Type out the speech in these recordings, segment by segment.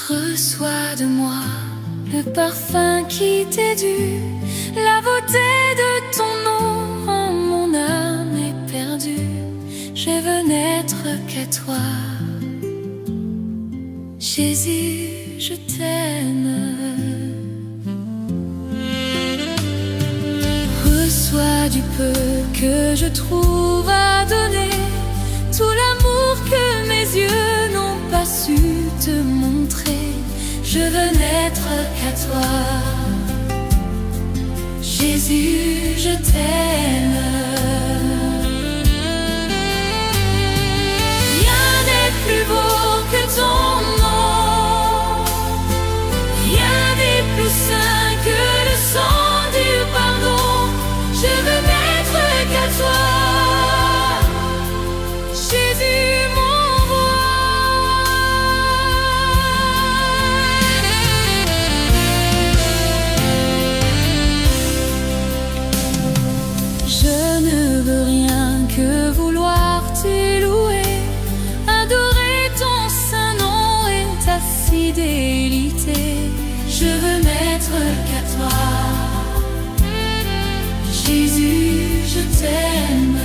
Reçois de moi le parfum qui t'est dû, la beauté de ton nom en mon âme est perdue. Je veux n'être qu'à toi, Jésus, je t'aime. toi du peu que je trouve à donner, tout l'amour que mes yeux n'ont pas su te montrer. Je veux n'être qu'à toi. Jésus, je t'aime. Rien n'est plus beau que ton nom. Rien n'est plus saint que le sang du pardon. Je veux n'être qu'à toi. Jésus, mon roi. Je ne veux rien que vouloir t'élouer, adorer ton saint nom et ta fidélité. Je veux n'être qu'à toi. Jésus, je t'aime.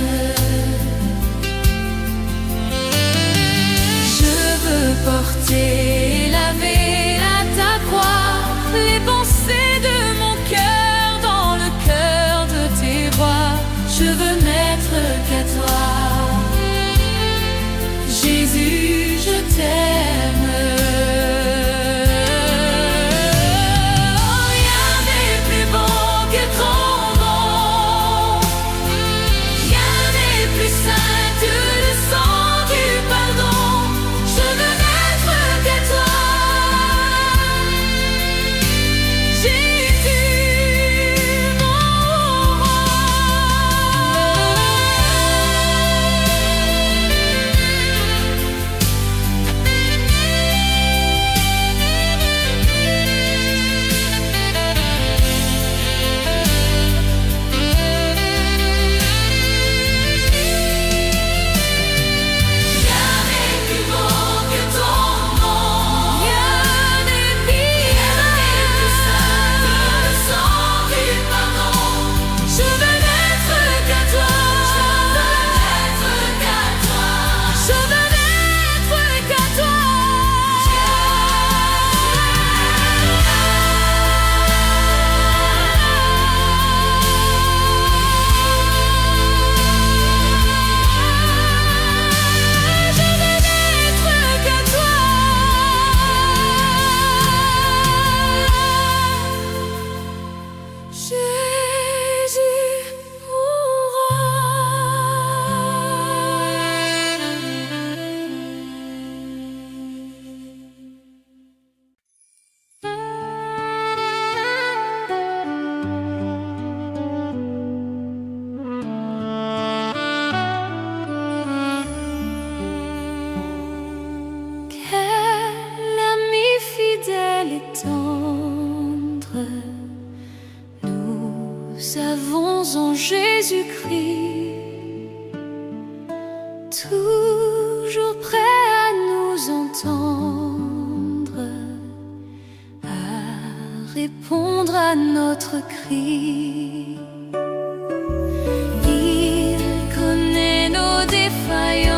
Je veux porter, laver à ta croix les pensées de mon cœur dans le cœur de tes rois. Je veux n'être qu'à toi. Jésus, je t'aime. Rien n'est plus beau que ton nom. Rien n'est plus saint que le sang du pardon. Je veux n'être qu'à toi. Jésus, mon roi. Rien n'est plus beau que ton nom. Rien n'est plus saint que le sang du pardon. Je veux n'être qu'à toi. Je veux n'être qu'à toi. Je veux n'être qu'à toi. Jésus, mon roi. Quel ami fidèle et tendre nous avons en Jésus-Christ, toujours prêt à nous entendre, à répondre à notre cri. Il connaît nos défaillances,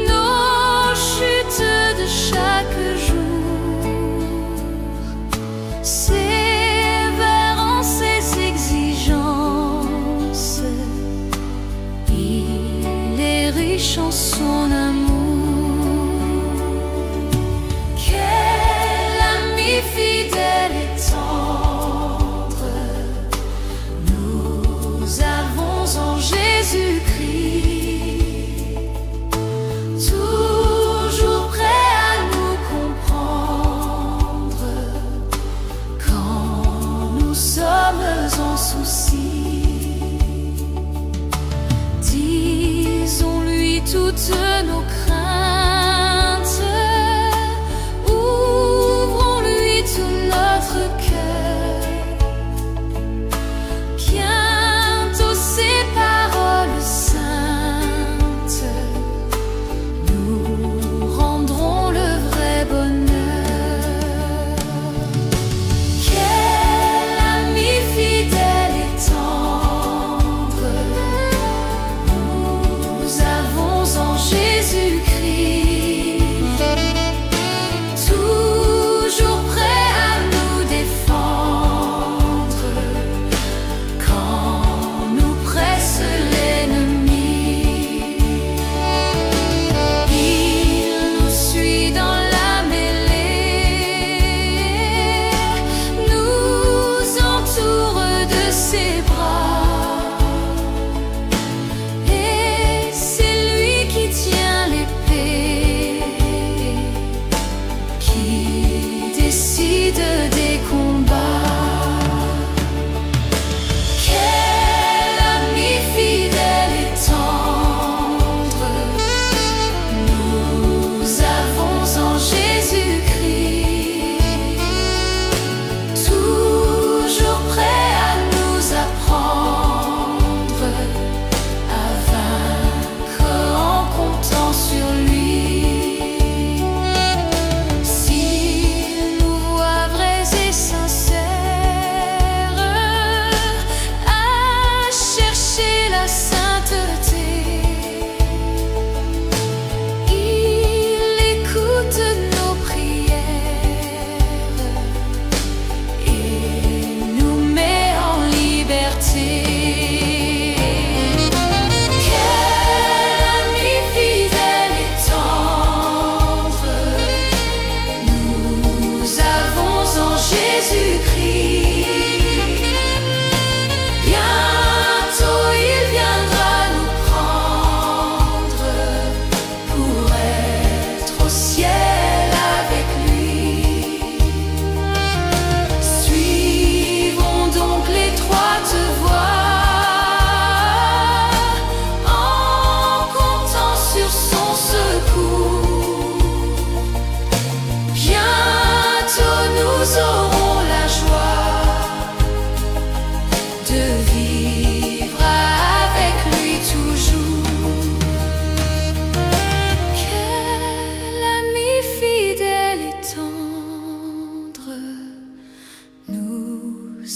nos chutes de chaque jour, sévère en ses exigences. Il est riche en son amour. Quel ami fidèle et tendre nous avons en Jésus-Christ, toujours prêt à nous comprendre quand nous sommes en souci. Disons-lui toutes nos craintes, ouvrons-lui tout notre cœur. Bientôt ses paroles saintes nous rendront le vrai bonheur. Quel ami fidèle et tendre nous avons en Jésus.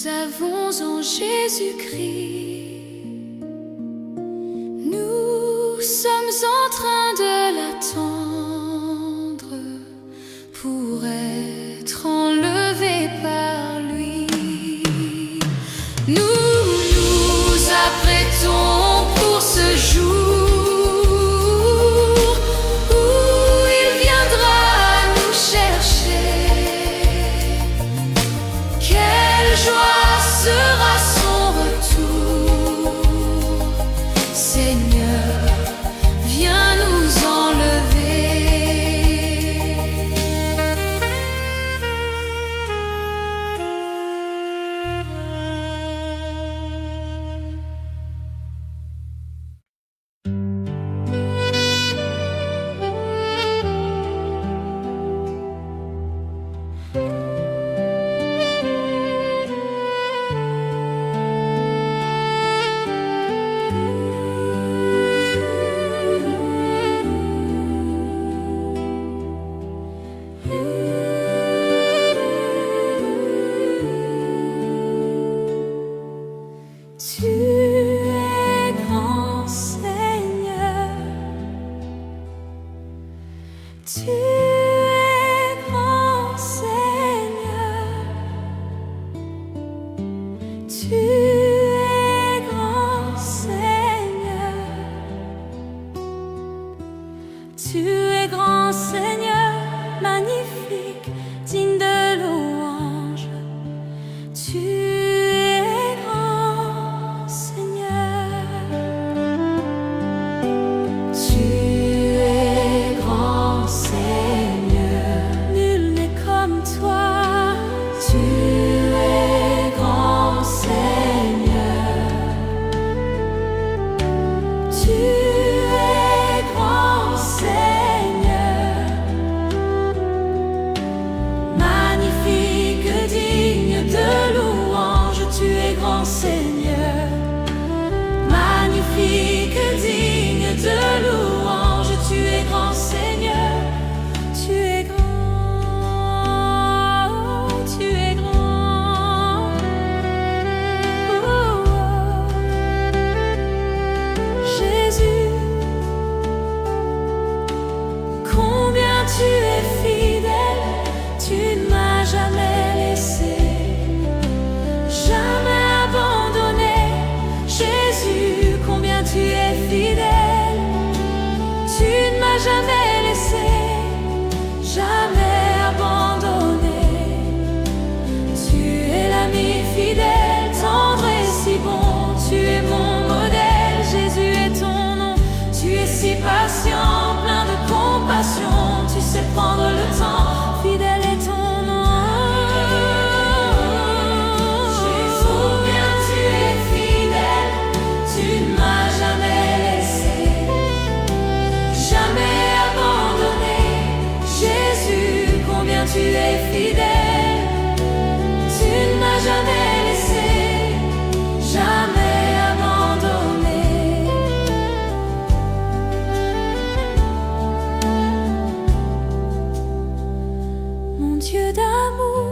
avons en Jésus-Christ. Nous sommes en train de l'attendre pour être enlevés par lui. Nous nous apprêtons pour ce jour où il viendra nous chercher. Quelle joie sera son retour. Seigneur, viens nous enlever. Tu es grand, Seigneur. Tu es grand, Seigneur. Tu es grand, Seigneur. Tu es grand, Seigneur, magnifique, digne de louange. Tu es grand, Seigneur. Tu es grand, Seigneur. Nul n'est comme toi. Tu es grand, Seigneur. Tu es grand, Seigneur. Magnifique, digne de louange. Tu es grand, Seigneur. Magnifique, digne de louange. Tu es grand, Seigneur. Tu es grand. Tu es grand. Oh, oh. Jésus, combien tu es fidèle. Tu ne m'as jamais laissé, jamais abandonné. Jésus, combien tu es fidèle. Tu ne m'as jamais laissé, jamais abandonné. Tu es l'ami fidèle, tendre et si bon. Tu es mon modèle, Jésus est ton nom. Tu es si patient, plein de compassion. Tu sais prendre le temps, fidèle est ton nom. Jésus, combien tu es fidèle. Tu ne m'as jamais laissé, jamais abandonné. Jésus, combien tu es fidèle. Tu ne m'as jamais laissé, jamais abandonné. Mon Dieu d'amour,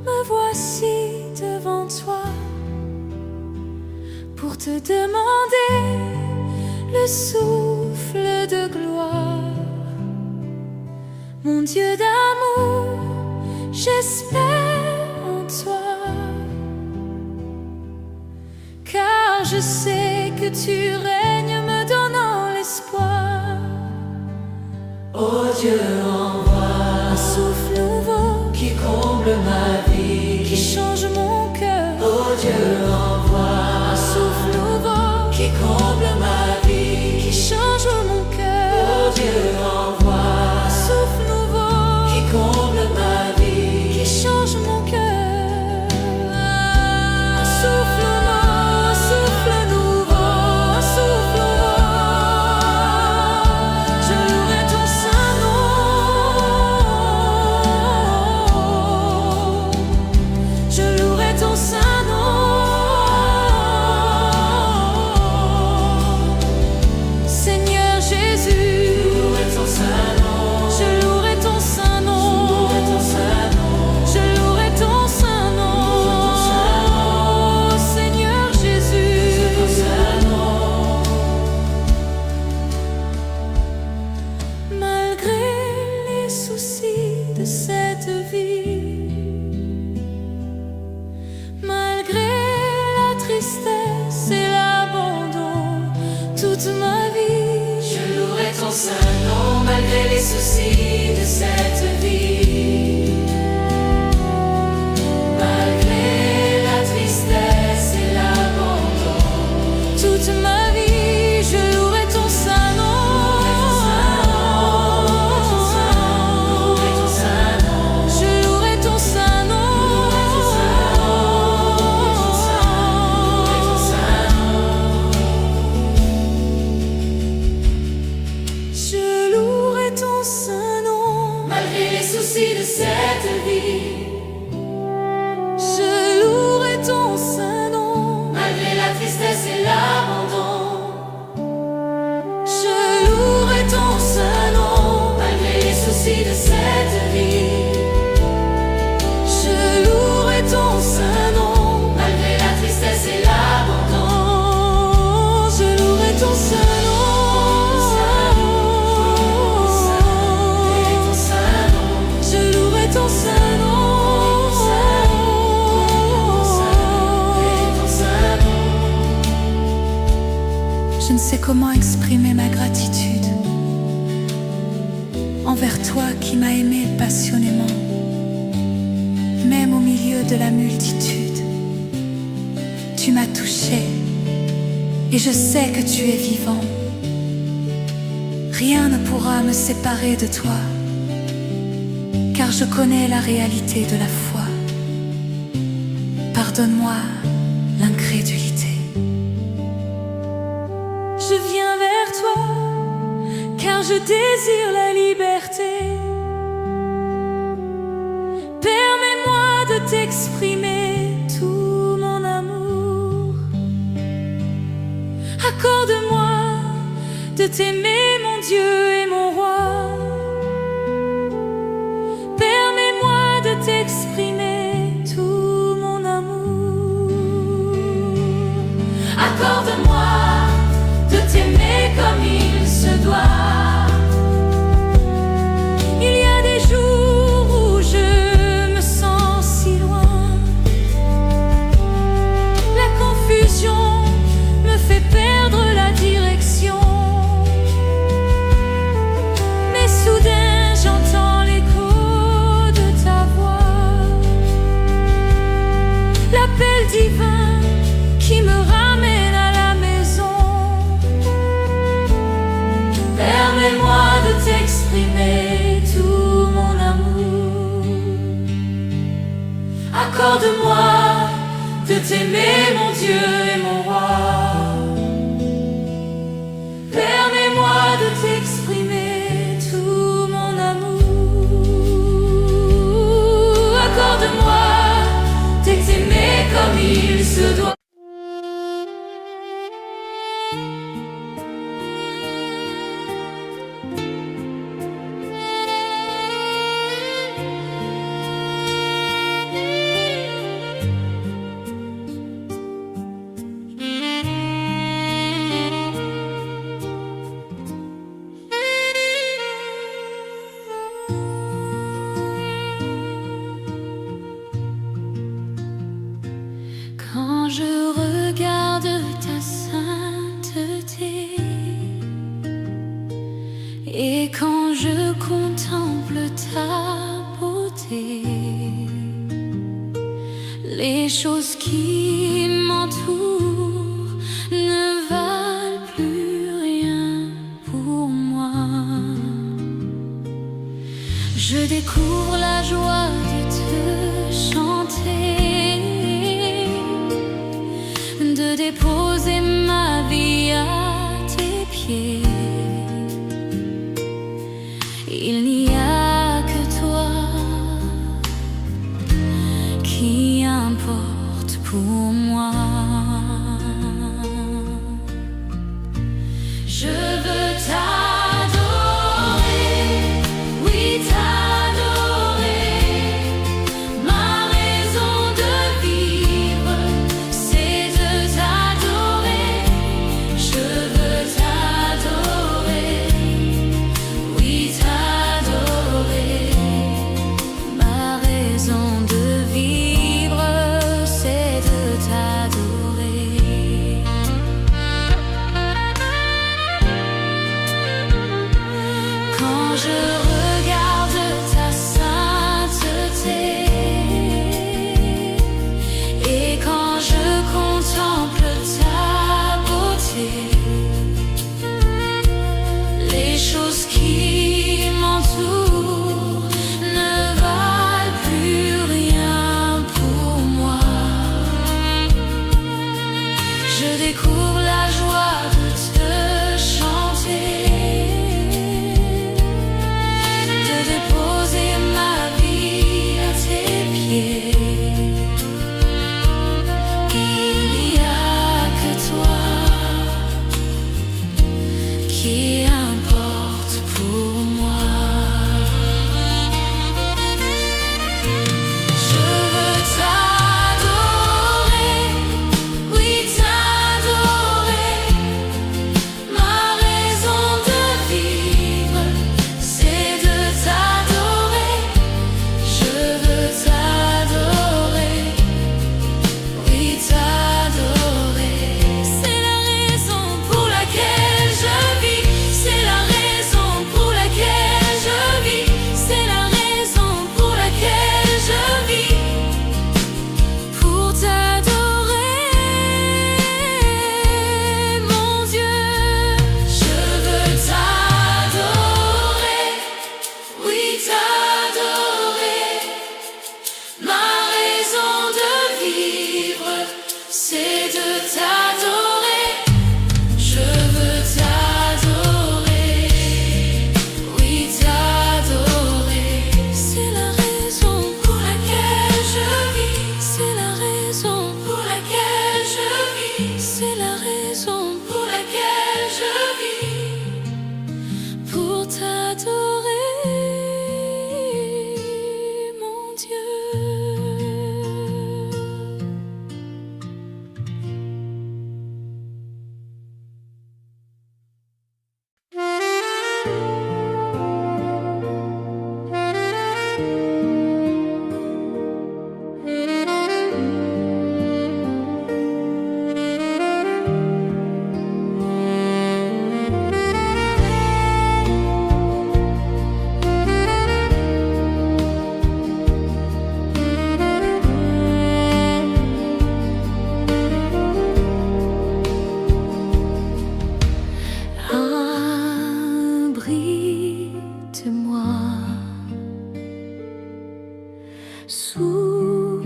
me voici devant toi pour te demander le souffle de gloire. Mon Dieu d'amour, j'espère en toi, car je sais que tu règnes me donnant l'espoir. Oh Dieu, envoie un souffle nouveau qui comble ma vie, qui change mon cœur. Oh Dieu, envoie un souffle nouveau qui comble ma vie, qui change mon cœur. Oh Dieu, envoie un souffle nouveau qui comble ma vie, qui change mon cœur. Un souffle nouveau, un souffle nouveau. Je louerai ton saint nom. Je louerai ton saint nom. malgré les soucis de cette vie, malgré la tristesse et l'abandon, toute ma vie je louerai ton saint nom. Je louerai ton saint nom. Je louerai ton saint nom. Malgré les soucis de cette vie, je louerai ton saint nom. Malgré la tristesse et l'abandon, je louerai ton saint nom. Malgré les soucis de cette vie, je louerai ton saint nom. Malgré la tristesse et l'abandon, je louerai ton saint nom. Je louerai ton saint nom. Je ne sais comment exprimer ma gratitude envers toi qui m'as aimé passionnément, même au milieu de la multitude. Tu m'as touché et je sais que tu es vivant. Rien ne pourra me séparer de toi, car je connais la réalité de la foi. Pardonne-moi l'incrédulité. Je viens vers toi, car je désire la liberté. Permets-moi de t'exprimer tout mon amour. Accorde-moi de t'aimer, mon Dieu et mon roi. Permets-moi de t'exprimer tout mon amour. Accorde-moi de t'aimer comme il se doit. Il y a des jours où je me sens si loin. La confusion me fait perdre la direction. Mais soudain j'entends l'écho de ta voix, l'appel divin qui me ramène à la maison. Permets-moi de t'exprimer tout mon amour. Accorde-moi de t'aimer, mon Dieu et mon roi. Permets-moi de t'exprimer tout mon amour. Accorde-moi de t'aimer comme il se doit. Quand je regarde ta sainteté et quand je contemple ta beauté, les choses qui m'entourent ne valent plus rien pour moi. Je découvre la joie de te chanter, de déposer ma vie à tes pieds. Il n'y a que toi qui importe pour moi. Je veux t'adorer, oui t'adorer. Ma raison de vivre, c'est de t'adorer. Je veux t'adorer, oui t'adorer. Ma raison de vivre, c'est de t'adorer. Sous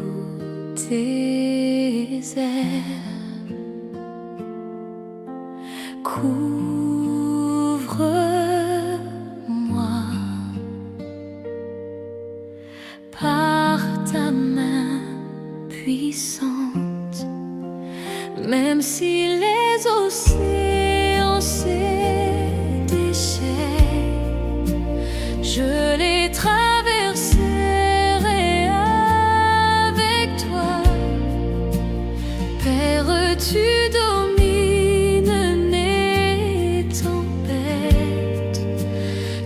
tes ailes, couvre-moi par ta main puissante, même si les océans se déchaînent, je les traverserai avec toi. Père, tu domines les tempêtes,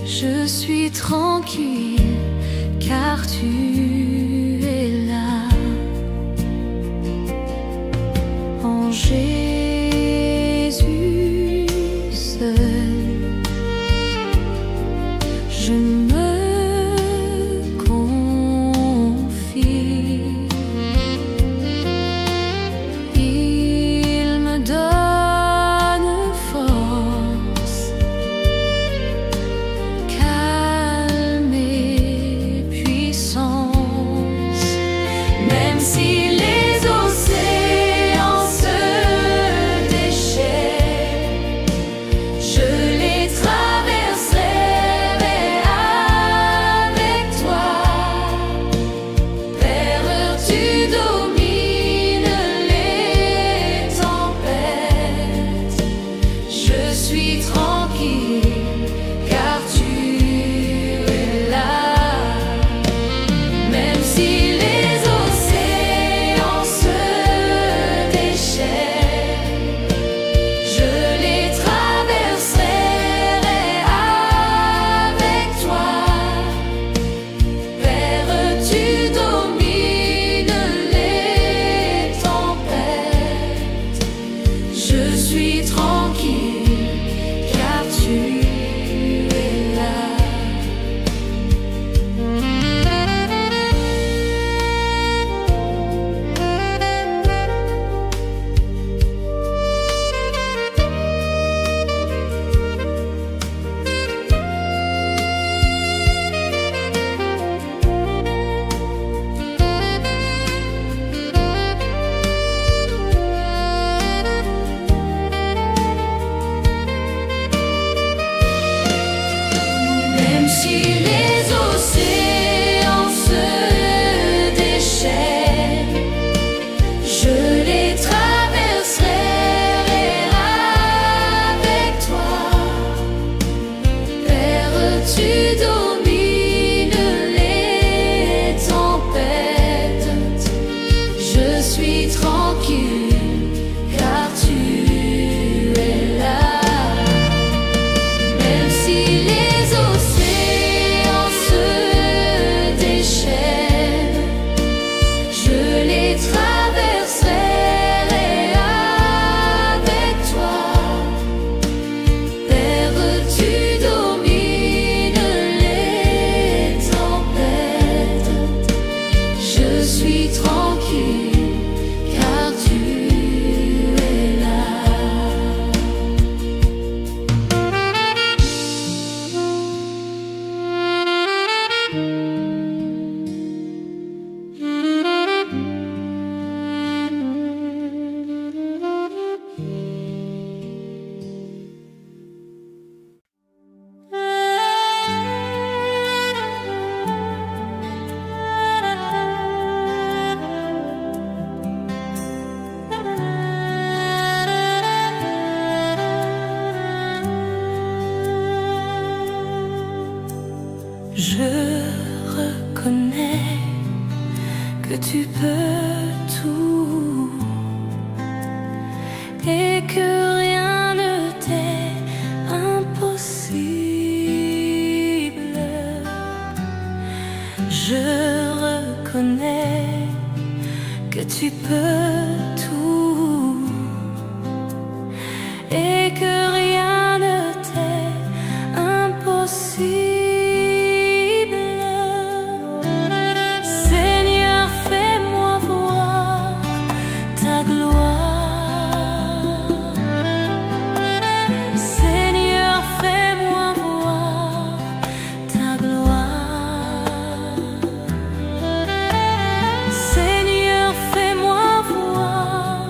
je suis tranquille car tu es là. En Jésus seul, je me confie. Il me donne force, calme et puissance, même si les océans se déchaînent, je les traverserai avec toi. Père, tu domines les tempêtes, je suis tranquille car tu es là. Même si les océans se déchaînent, je les traverserai avec toi. Père, tu domines les tempêtes, je suis tranquille car tu es là. Même si les océans se déchaînent, je les traverserai avec toi. Père, tu domines les tempêtes, je suis tranquille car tu es là. Même si les océans se déchaînent, je les traverserai avec toi. Père, tu domines les tempêtes, je suis tranquille car tu es là. Je reconnais que tu peux tout et que rien ne t'est impossible. tu peux tout et que rien ne t'est impossible. Seigneur, fais-moi voir ta gloire. Seigneur, fais-moi voir ta gloire. Seigneur, fais-moi voir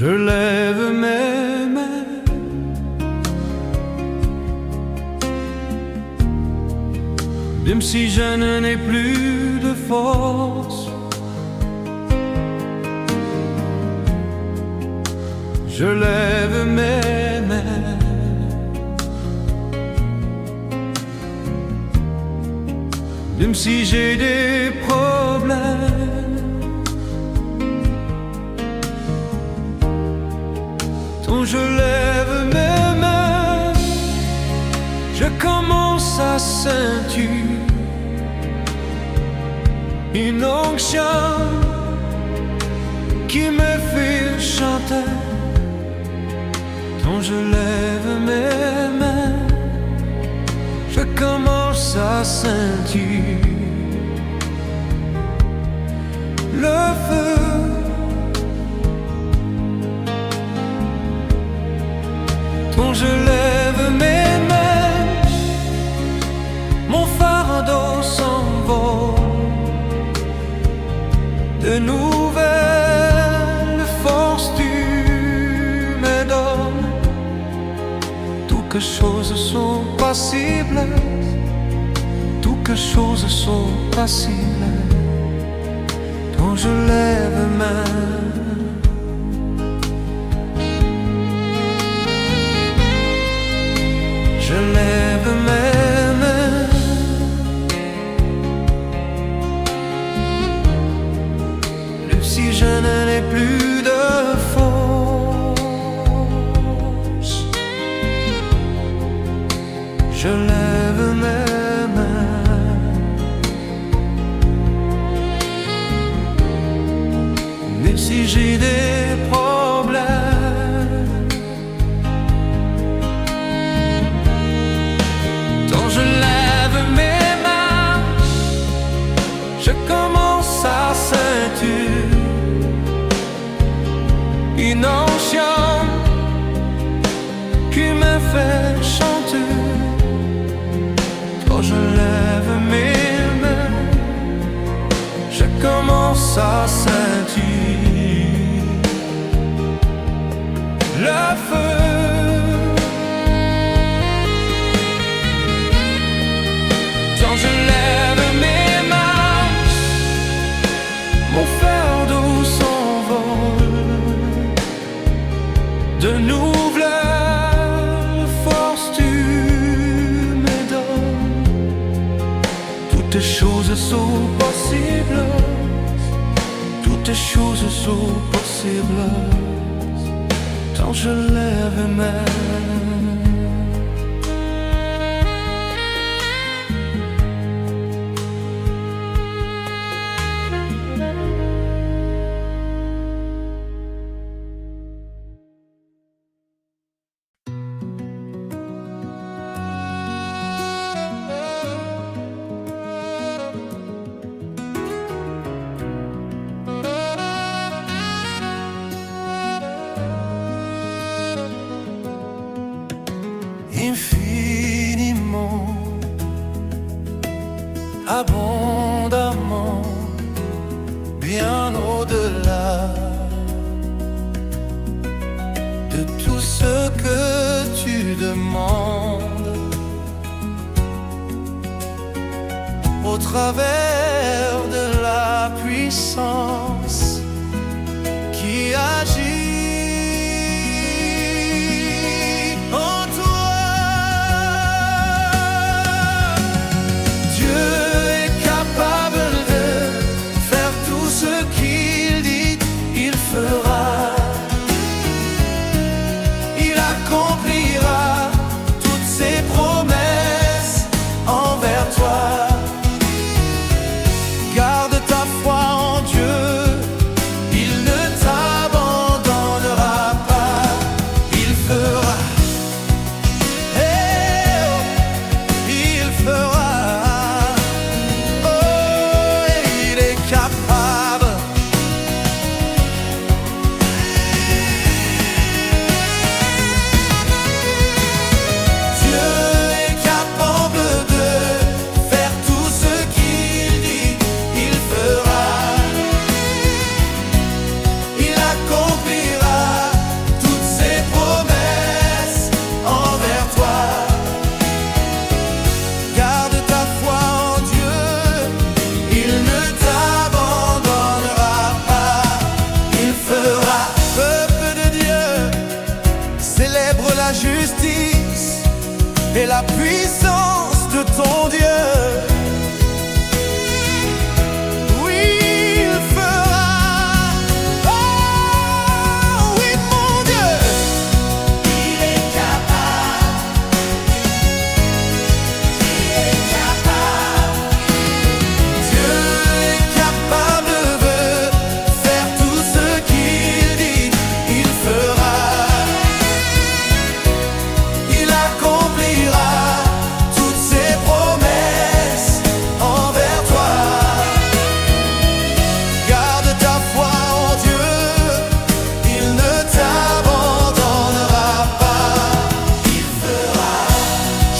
Je lève mes mains, même si je n'ai plus de force. Je lève mes mains, même si j'ai des problèmes. Quand je lève mes mains, je commence à sentir une onction qui me fait chanter. Quand je lève mes mains, je commence à sentir le feu. Quand je lève mes mains, mon fardeau s'envole. De nouvelles forces tu me donnes. Toutes choses sont possibles, toutes choses sont possibles. Quand je lève ma main, je lève mes mains, même si je n'en ai plus de force. Je lève mes mains, même si j'ai des problèmes. Quand je lève mes mains, je commence à sentir une onction qui me fait chanter. Quand je lève mes mains, je commence à sentir le feu. Quand je lève mes mains, mon fardeau s'envole. De nouvelles forces tu me donnes. Toutes choses sont possibles, toutes choses sont possibles. Quand je lève mes mains. Infiniment, abondamment, bien au-delà de tout ce que tu demandes. Au travers de la puissance qui agit Garde ta foi en Dieu. et la puissance de ton Dieu.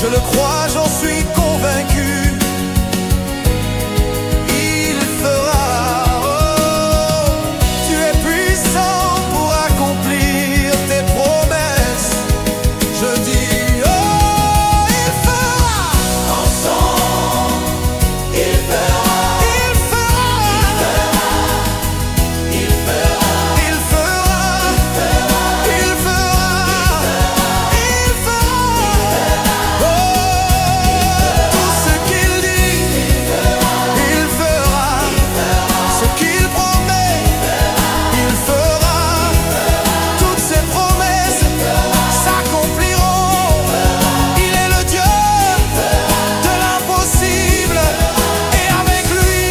Je le crois, j'en suis convaincu. Il fera. Oh, tu es puissant pour accomplir tes promesses. Je dis, oh, il fera. Ensemble, il fera. Il fera. Il fera. Il fera. Il fera. Il fera. Tout ce qu'il dit, il fera. Ce qu'il promet, il fera. Toutes ses promesses s'accompliront. Il est le Dieu de l'impossible, et avec lui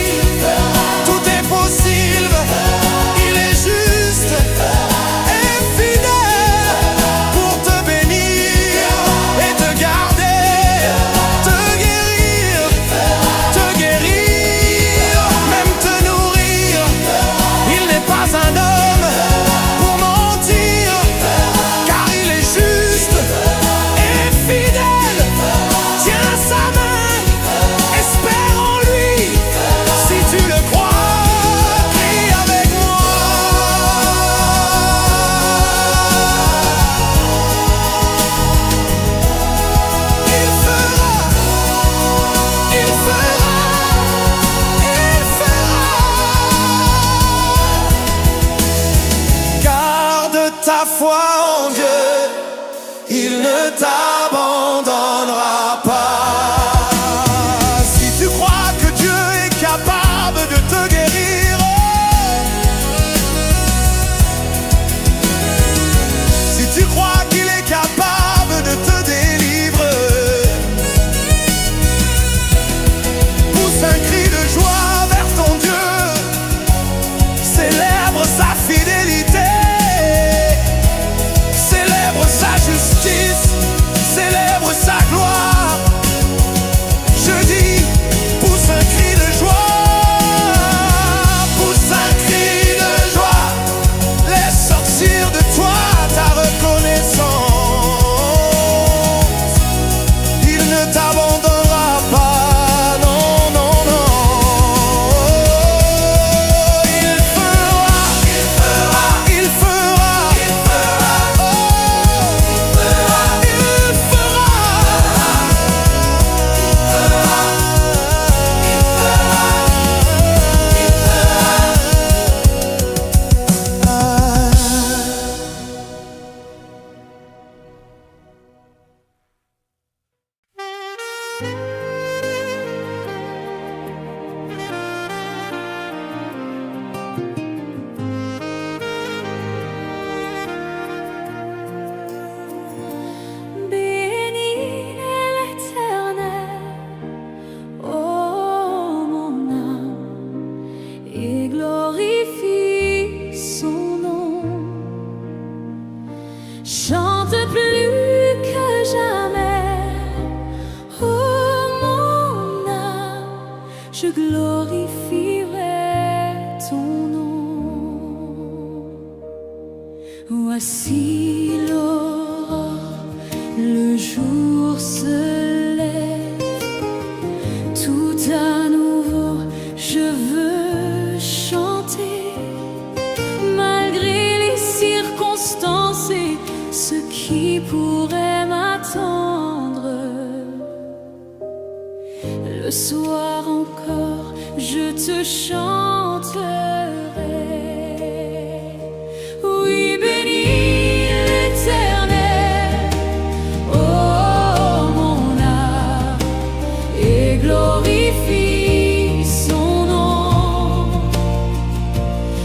tout est possible. Il est juste et fidèle pour te bénir et te garder, te guérir, même te nourrir. Il n'est pas un homme pour mentir, car il est juste et fidèle. Tiens sa main, espère en lui. Si tu le crois, crie avec moi. Il fera, il fera, il fera. Garde ta foi en Dieu, il ne t'abandonnera pas. Si tu crois que Dieu est capable de te guérir, si tu crois qu'il est capable de te délivrer, pousse un cri de joie vers ton Dieu, célèbre sa fidélité, célèbre sa justice, célèbre sa gloire. Je dis, pousse un cri de joie, pousse un cri de joie, laisse sortir de toi ta reconnaissance. Il ne t'abandonnera pas, non, non, non. Il fera, il fera, il fera, il fera, oh, il fera, Bénis l'Éternel, ô mon âme, et glorifie son nom. Chante plus que jamais, ô mon âme, je glorifierai ton nom. Voici l'aurore, le jour se lève, tout à nouveau je veux chanter, malgré les circonstances et ce qui pourrait m'attendre. Le soir encore, je te chanterai. Oui, bénis l'Éternel, oh mon glorifie son nom.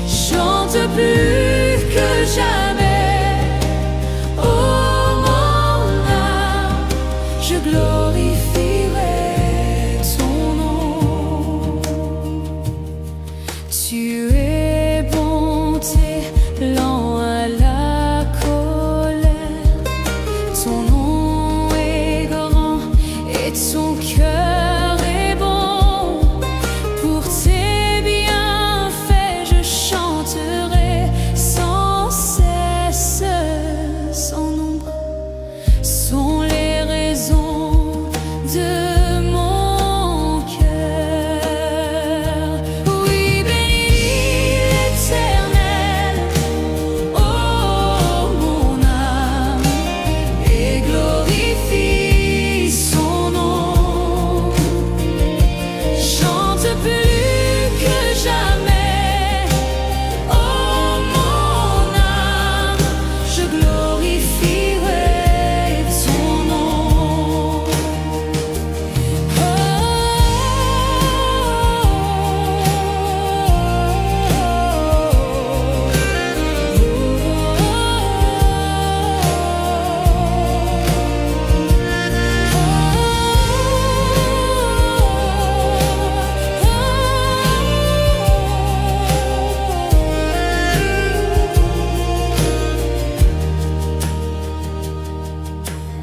Chante plus que jamais, oh mon âme, je glorifierai ton nom. Tu es bonté, lent à la colère, ton nom est grand et ton cœur est bon. Pour tes bienfaits je chanterai sans cesse. Sans nombre sont les raisons de mon cœur. Oui, bénis l'Éternel, oh mon âme, et glorifie son nom. Chante plus que jamais, oh mon âme, je glorifierai ton nom.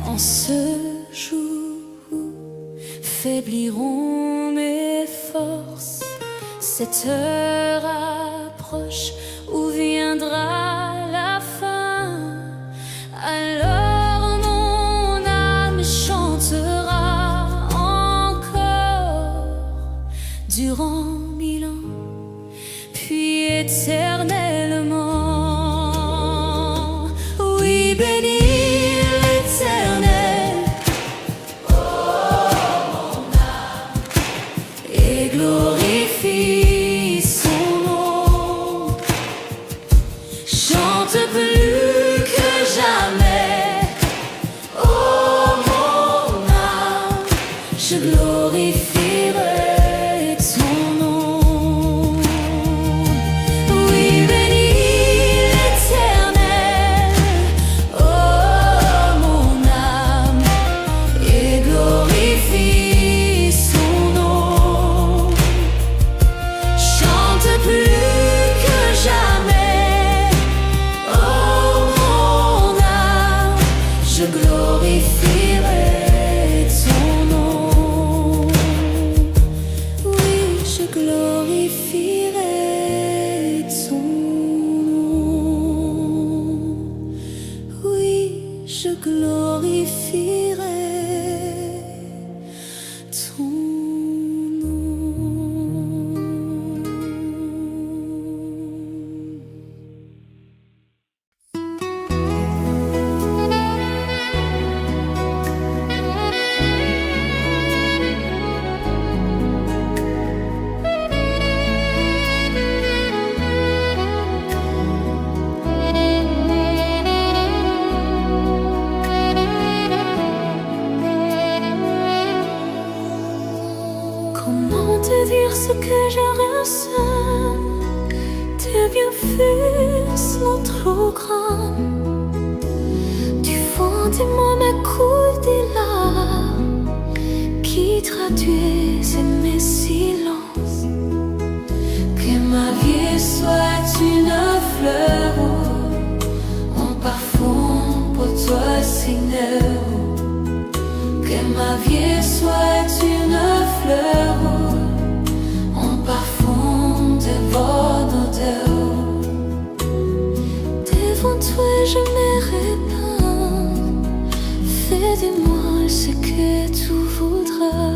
En ce jour où faibliront mes forces, cette heure approche où viendra la fin. Alors mon âme chantera encore durant 1000 ans, puis éternellement. Oui, bénis l'Éternel, et glorifie son nom. Chante plus que jamais, oh mon âme, je glorifierai ton nom. Oui, bénis l'Éternel, oh mon âme, et glorifie son nom. Chante plus que jamais, oh mon âme, je glorifierai ton nom. Oui, je glorifierai ton nom. Oui, je glorifierai ton Comment te dire ce que je ressens? Tes bienfaits sont trop grands. Du fond de moi m'écoulent des larmes qui traduisent mes silences. Que ma vie soit une fleur, un parfum pour toi, Seigneur. Que ma vie soit une fleur, un parfum de bonne odeur. Devant toi je me répands, fais de moi ce que tu voudras.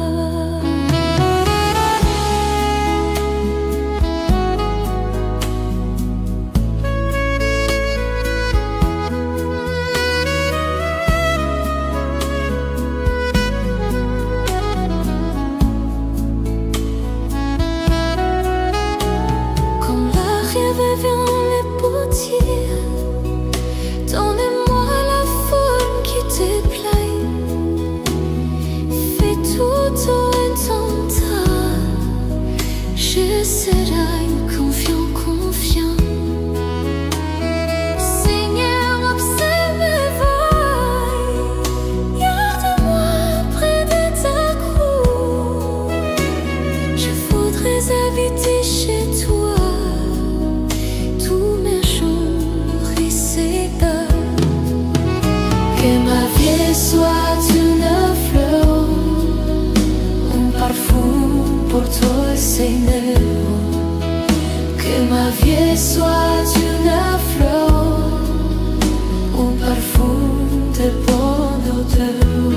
Seigneur, que ma vie soit une fleur, un parfum de bonne odeur.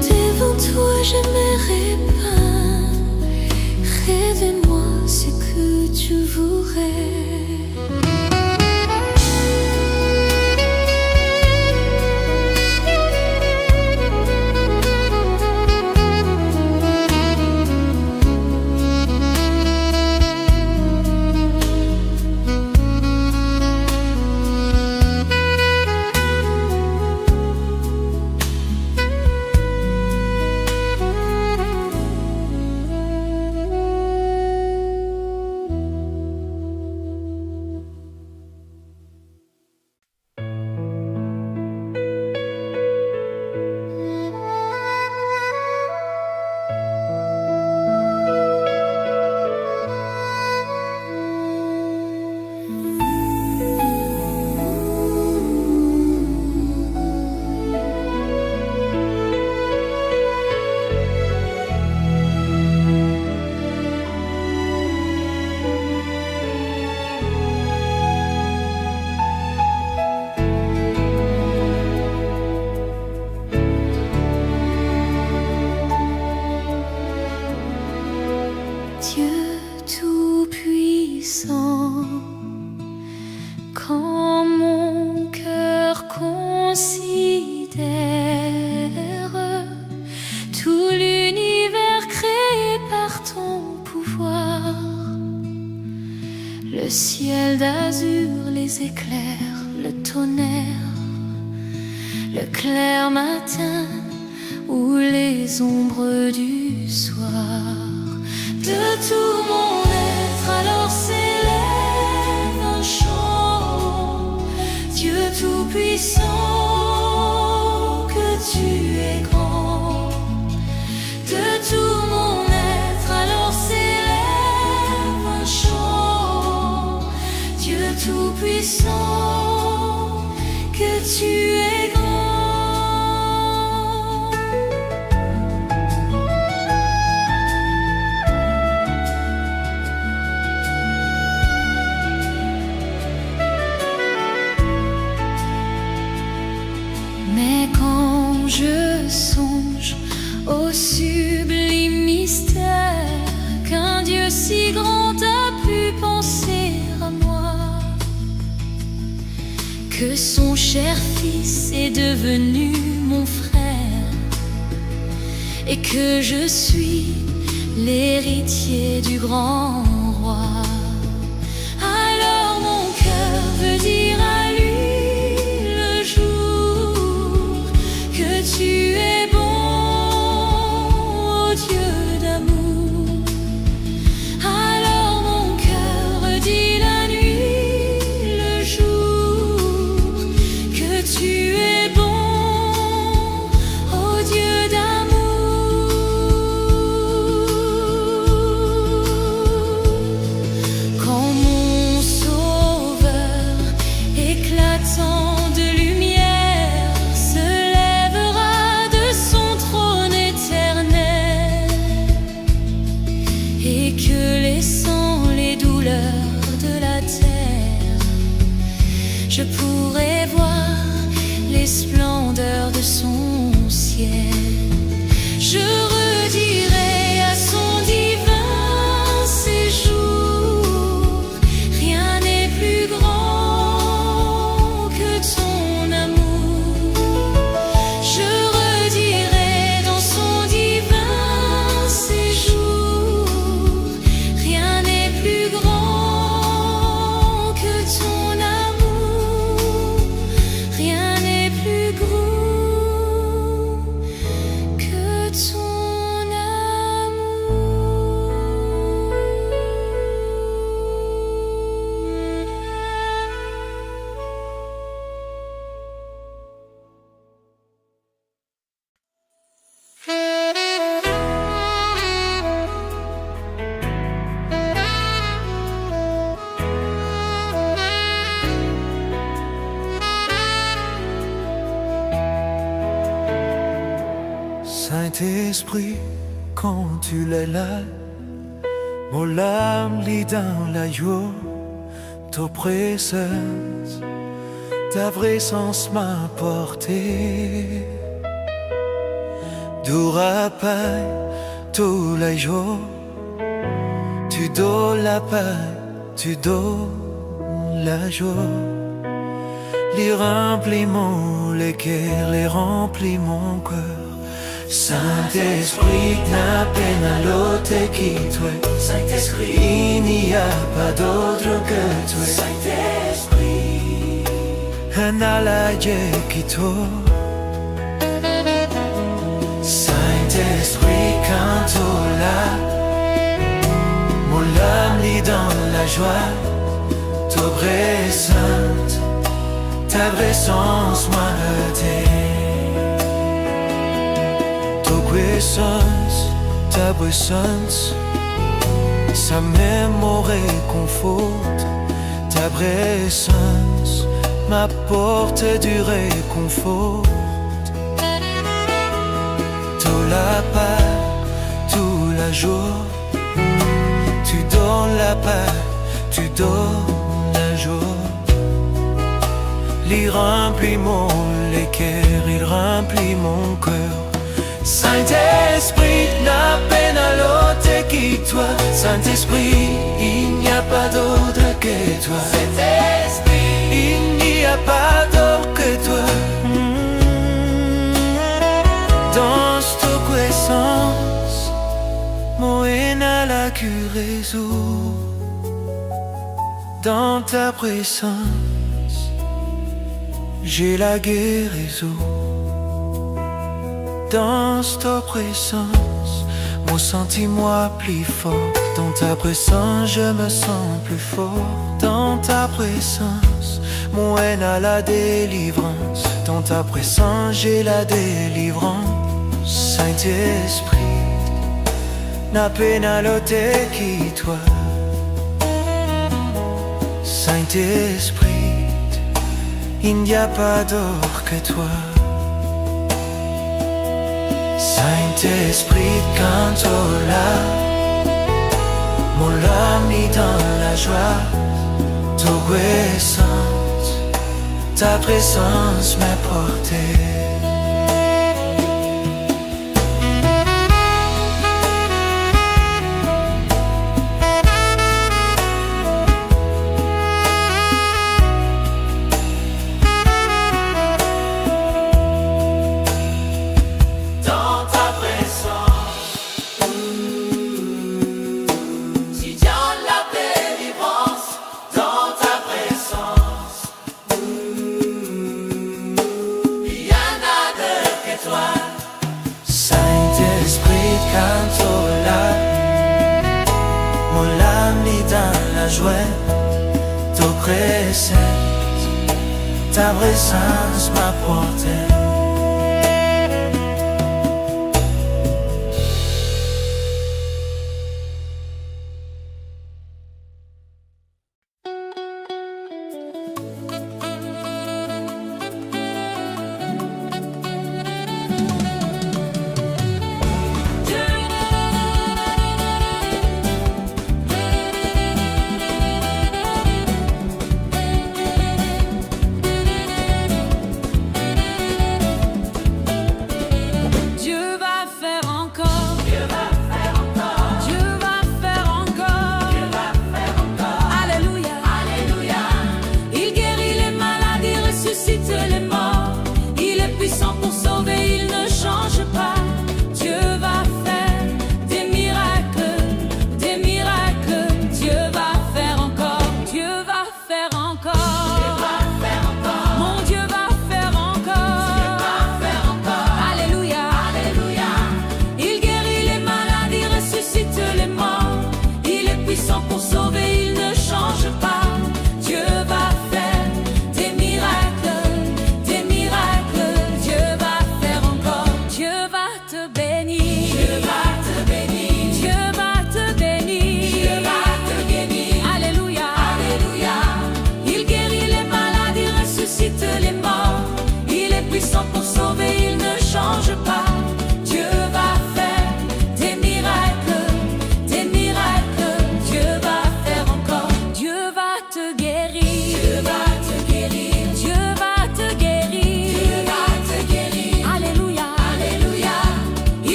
Devant toi je me répands, révèle-moi ce que tu voudrais. Dieu tout-puissant, quand mon cœur considère tout l'univers créé par ton pouvoir, le ciel d'azur, les éclairs, le tonnerre, le clair matin ou les ombres du soir. De tout mon être alors s'élève un chant. Dieu tout-puissant, que tu es grand. De tout mon être alors s'élève un chant. Dieu tout-puissant, que tu es grand. Mais quand je songe au sublime mystère qu'un Dieu si grand a pu penser à moi, que son cher fils est devenu mon frère et que je suis l'héritier du grand roi, alors mon cœur veut dire à lui tu es bon, ô Dieu d'amour. Alors mon cœur dit la nuit, le jour, que tu es bon, ô Dieu d'amour. Quand mon sauveur éclatant de lumière se et que laissant les douleurs de la terre, je pourrai voir les splendeurs de son ciel. Je redirai à son divin séjour, rien n'est plus grand que ton amour. Je redirai dans son divin séjour, rien n'est plus grand que ton amour, rien n'est plus grand que ton Saint-Esprit, quand tu es là, Mon âme lit dans la joie, ta présence, ta présence m'a porté. D'ourapaille, tous les jours, tu donnes la paix, tu donnes la joie. Les remplis les cœurs, les remplis mon cœur. Saint-Esprit, n'a peine à l'autre qui toi. Saint-Esprit, il n'y a pas d'autre que toi. Saint-Esprit, un allié qui toi. Saint-Esprit, quand tu là, mon âme lit dans la joie. Ta présence, ta présence m'a heurté. Ta présence, ça même au réconforte. Ta présence m'apporte du réconfort. Tout la paix, tout la joie, tu donnes la paix, tu donnes la joie. Il remplit les cœurs, il remplit mon cœur. Saint-Esprit, n'a peine à l'autre qui toi. Saint-Esprit, il n'y a pas d'autre que toi. Saint-Esprit, il n'y a pas d'autre que toi. Dans ta puissance, moi n'a la guérison. Dans ta présence, j'ai la guérison. Dans ta présence, mon sentiment plus fort. Dans ta présence, je me sens plus fort. Dans ta présence, mon haine a la délivrance. Dans ta présence, j'ai la délivrance. Saint-Esprit, n'a peine à l'ôter qui toi. Saint-Esprit, il n'y a pas d'autre que toi. Saint-Esprit, quand tu là, mon âme est dans la joie. Ta présence m'a porté. Saint-Esprit, quand tu là, mon âme est dans la joie. Ta présence m'a porté.